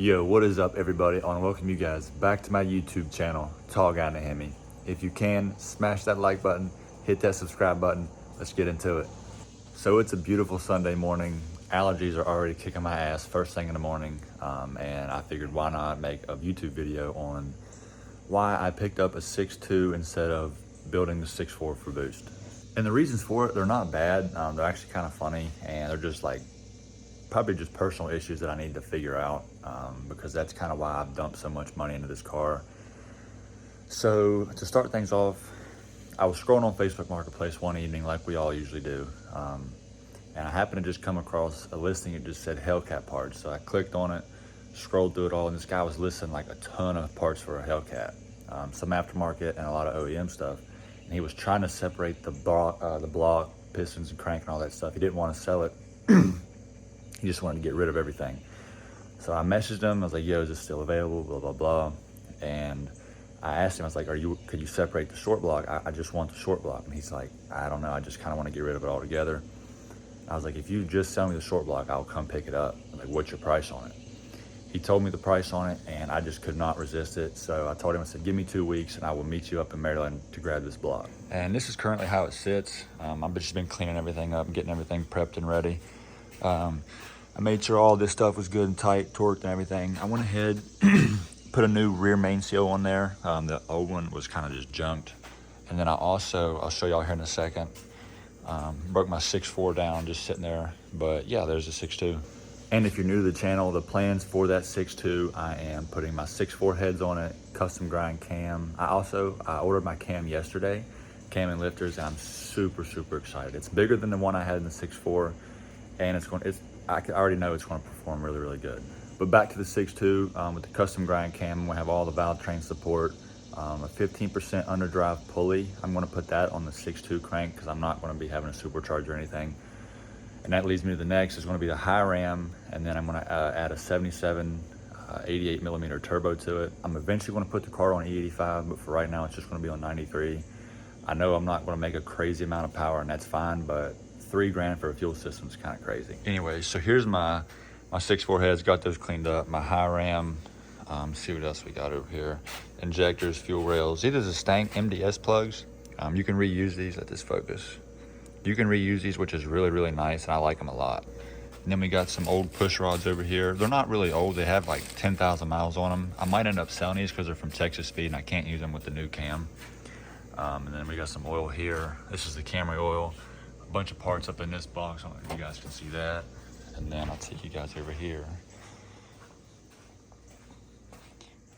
Yo, what is up everybody? I want to welcome you guys back to my YouTube channel, Tall Guy in a Hemi. If you can, smash that like button, hit that subscribe button, let's get into it. So it's a beautiful Sunday morning. Allergies are already kicking my ass first thing in the morning, and I figured why not make a YouTube video on why I picked up a 6.2 instead of building the 6.4 for boost. And the reasons for it, they're not bad, they're actually kind of funny, and they're just like probably just personal issues that I need to figure out, because that's kind of why I've dumped so much money into this car. So to start things off, I was scrolling on Facebook Marketplace one evening like we all usually do, and I happened to just come across a listing. It just said Hellcat parts, so I clicked on it, scrolled through it all, and this guy was listing like a ton of parts for a Hellcat, some aftermarket and a lot of OEM stuff, and he was trying to separate the block, pistons and crank and all that stuff. He didn't want to sell it. He just wanted to get rid of everything. So I messaged him, I was like, yo, is this still available, blah, blah, blah. And I asked him, I was like, could you separate the short block? I just want the short block. And he's like, I don't know, I just kind of want to get rid of it altogether. I was like, if you just sell me the short block, I'll come pick it up. I'm like, what's your price on it? He told me the price on it, and I just could not resist it. So I told him, I said, give me 2 weeks and I will meet you up in Maryland to grab this block. And this is currently how it sits. I've just been cleaning everything up and getting everything prepped and ready. I made sure all this stuff was good and tight, torqued and everything. I went ahead, put a new rear main seal on there. The old one was kind of just junked. And then I'll show y'all here in a second, broke my 6.4 down just sitting there. But yeah, there's a 6.2. And if you're new to the channel, the plans for that 6.2, I am putting my 6.4 heads on it, custom grind cam. I ordered my cam yesterday, cam and lifters, and I'm super, super excited. It's bigger than the one I had in the 6.4, and I already know it's going to perform really, really good. But back to the 6.2, with the custom grind cam, we have all the valve train support, a 15% underdrive pulley. I'm going to put that on the 6.2 crank because I'm not going to be having a supercharger or anything. And that leads me to the next. Is going to be the high ram, and then I'm going to add a 77 88 millimeter turbo to it. I'm eventually going to put the car on E85, but for right now it's just going to be on 93. I know I'm not going to make a crazy amount of power, and that's fine, but $3 grand for a fuel system is kind of crazy. Anyway, so here's my 6.4 heads, got those cleaned up. My high ram, see what else we got over here. Injectors, fuel rails. These are the Stank MDS plugs. You can reuse these. Let this focus. You can reuse these, which is really, really nice, and I like them a lot. And then we got some old push rods over here. They're not really old. They have like 10,000 miles on them. I might end up selling these because they're from Texas Speed, and I can't use them with the new cam. And then we got some oil here. This is the Camry oil. Bunch of parts up in this box. I don't know if you guys can see that. And then I'll take you guys over here.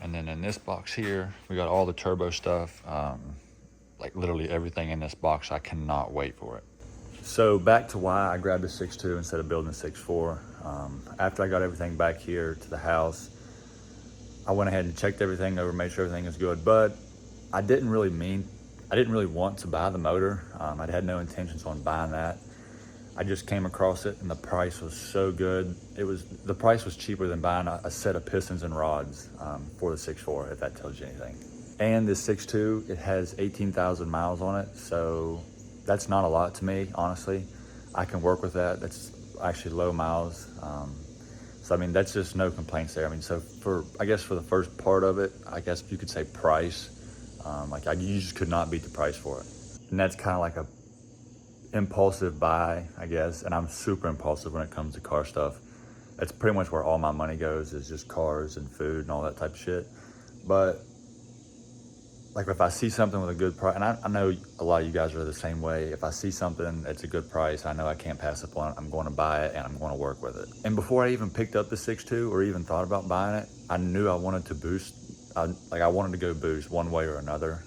And then in this box here, we got all the turbo stuff. Like literally everything in this box. I cannot wait for it. So back to why I grabbed a 6.2 instead of building a 6.4. After I got everything back here to the house, I went ahead and checked everything over, made sure everything is good. But I didn't really want to buy the motor. I had no intentions on buying that. I just came across it, and the price was so good. The price was cheaper than buying a set of pistons and rods for the 6.4, if that tells you anything. And this 6.2, it has 18,000 miles on it, so that's not a lot to me, honestly. I can work with that. That's actually low miles. So I mean, that's just no complaints there. I mean, so I guess for the first part of it, I guess you could say price. You just could not beat the price for it. And that's kind of like a impulsive buy, I guess. And I'm super impulsive when it comes to car stuff. That's pretty much where all my money goes, is just cars and food and all that type of shit. But like if I see something with a good price, and I know a lot of you guys are the same way. If I see something that's a good price, I know I can't pass up on it. I'm going to buy it, and I'm going to work with it. And before I even picked up the 6.2 or even thought about buying it, I knew I wanted to boost. I wanted to go boost one way or another.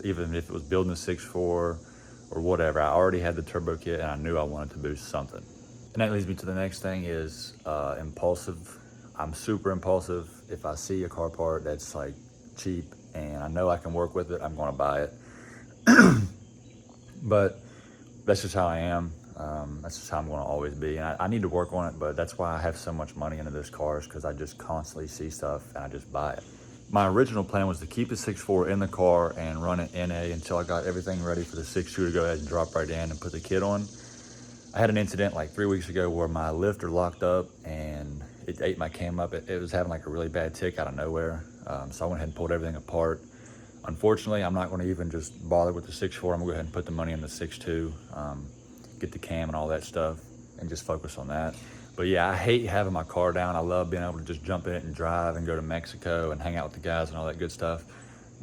Even if it was building a 6.4 or whatever, I already had the turbo kit, and I knew I wanted to boost something. And that leads me to the next thing is impulsive. I'm super impulsive. If I see a car part that's like cheap and I know I can work with it, I'm going to buy it. But that's just how I am. That's just how I'm going to always be. And I need to work on it, but that's why I have so much money into this car, is because I just constantly see stuff and I just buy it. My original plan was to keep the 6.4 in the car and run it NA until I got everything ready for the 6.2 to go ahead and drop right in and put the kit on. I had an incident like 3 weeks ago where my lifter locked up and it ate my cam up. It was having like a really bad tick out of nowhere. So I went ahead and pulled everything apart. Unfortunately, I'm not going to even just bother with the 6.4. I'm gonna go ahead and put the money in the 6.2, get the cam and all that stuff, and just focus on that. But yeah, I hate having my car down. I love being able to just jump in it and drive and go to Mexico and hang out with the guys and all that good stuff.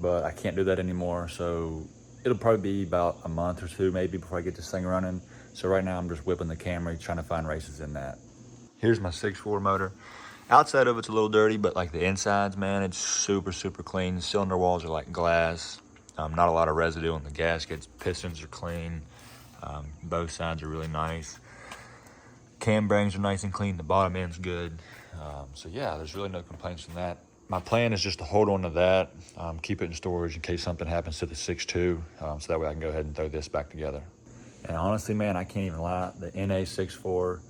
But I can't do that anymore. So it'll probably be about a month or two maybe before I get this thing running. So right now I'm just whipping the Camry, trying to find races in that. Here's my 6.4 motor. Outside of it's a little dirty, but like the insides, man, it's super, super clean. The cylinder walls are like glass. Not a lot of residue on the gaskets. Pistons are clean. Both sides are really nice. Cam bearings are nice and clean. The bottom end's good. So yeah, there's really no complaints from that. My plan is just to hold on to that, keep it in storage in case something happens to the 6.2, so that way I can go ahead and throw this back together. And honestly, man, I can't even lie. The NA 6.4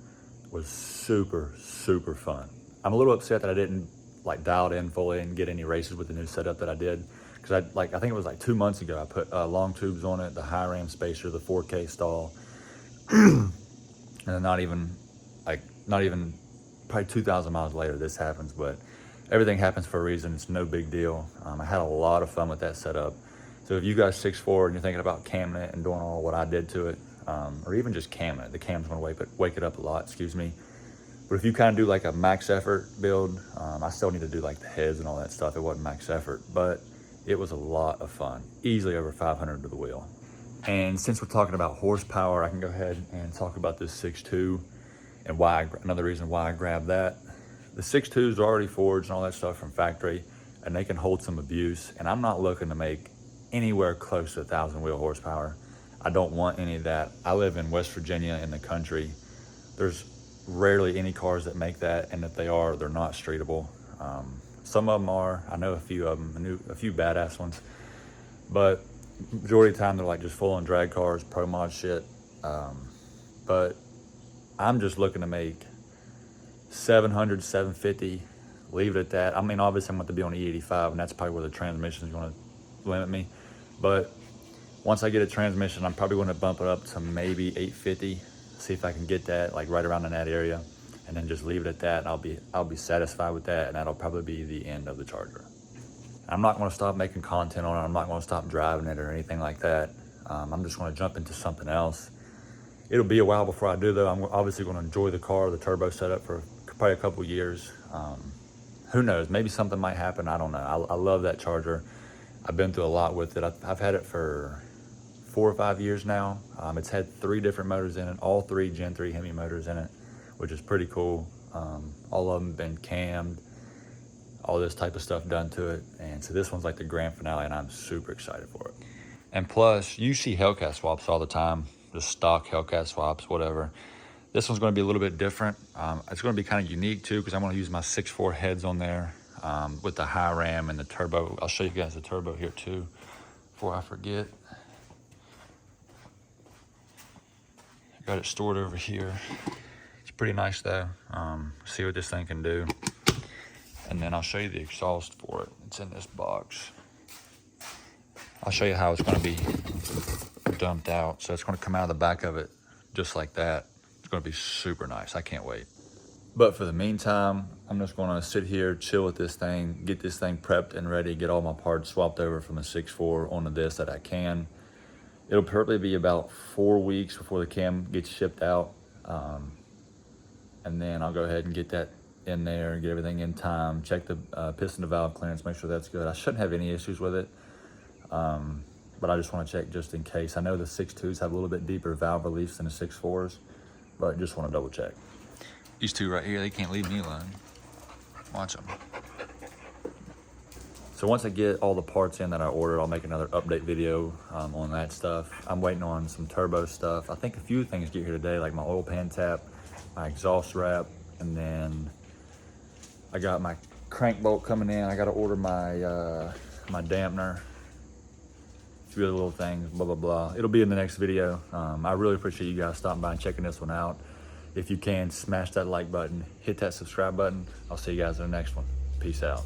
was super, super fun. I'm a little upset that I didn't like dial it in fully and get any races with the new setup that I did. Because I think it was like 2 months ago, I put long tubes on it, the high ram spacer, the 4K stall, and not even probably 2,000 miles later this happens. But everything happens for a reason. It's no big deal. I had a lot of fun with that setup. So if you guys 6.4 and you're thinking about camming it and doing all what I did to it, or even just camming it, the cam's gonna wake it up a lot, excuse me. But if you kind of do like a max effort build, I still need to do like the heads and all that stuff. It wasn't max effort, but it was a lot of fun. Easily over 500 to the wheel. And since we're talking about horsepower, I can go ahead and talk about this 6.2 and another reason why I grabbed that. The 6.2s are already forged and all that stuff from factory, and they can hold some abuse. And I'm not looking to make anywhere close to 1,000 wheel horsepower. I don't want any of that. I live in West Virginia in the country. There's rarely any cars that make that, and if they are, they're not streetable. Some of them are. I know a few of them. I knew a few badass ones, but majority of the time they're like just full-on drag cars, pro mod shit. But I'm just looking to make 700, 750, leave it at that. I mean, obviously I'm going to be on E85, and that's probably where the transmission is going to limit me. But once I get a transmission, I'm probably going to bump it up to maybe 850, see if I can get that like right around in that area, and then just leave it at that. And I'll be satisfied with that, and that'll probably be the end of the Charger. I'm not going to stop making content on it. I'm not going to stop driving it or anything like that. I'm just going to jump into something else. It'll be a while before I do, though. I'm obviously going to enjoy the car, the turbo setup for probably a couple years. Who knows? Maybe something might happen. I don't know. I love that Charger. I've been through a lot with it. I've had it for 4 or 5 years now. It's had 3 different motors in it, all 3 Gen 3 Hemi motors in it, which is pretty cool. All of them been cammed, all this type of stuff done to it. And so this one's like the grand finale, and I'm super excited for it. And plus, you see Hellcat swaps all the time, just stock Hellcat swaps, whatever. This one's going to be a little bit different. It's going to be kind of unique too, because I'm going to use my 6.4 heads on there with the high ram and the turbo. I'll show you guys the turbo here too, before I forget. I got it stored over here. It's pretty nice though. See what this thing can do. And then I'll show you the exhaust for it. It's in this box. I'll show you how it's going to be dumped out. So it's going to come out of the back of it just like that. It's going to be super nice. I can't wait. But for the meantime, I'm just going to sit here, chill with this thing, get this thing prepped and ready, get all my parts swapped over from the 6.4 onto this that I can. It'll probably be about 4 weeks before the cam gets shipped out. And then I'll go ahead and get that in there and get everything in time, check the piston to valve clearance, make sure that's good. I shouldn't have any issues with it. But I just want to check just in case. I know the 6.2s have a little bit deeper valve reliefs than the 6.4s, but just want to double check. These two right here, they can't leave me alone. Watch them. So once I get all the parts in that I ordered, I'll make another update video on that stuff. I'm waiting on some turbo stuff. I think a few things get here today, like my oil pan tap, my exhaust wrap, and then I got my crank bolt coming in. I got to order my my dampener. A few other little things, blah, blah, blah. It'll be in the next video. I really appreciate you guys stopping by and checking this one out. If you can, smash that like button, hit that subscribe button. I'll see you guys in the next one. Peace out.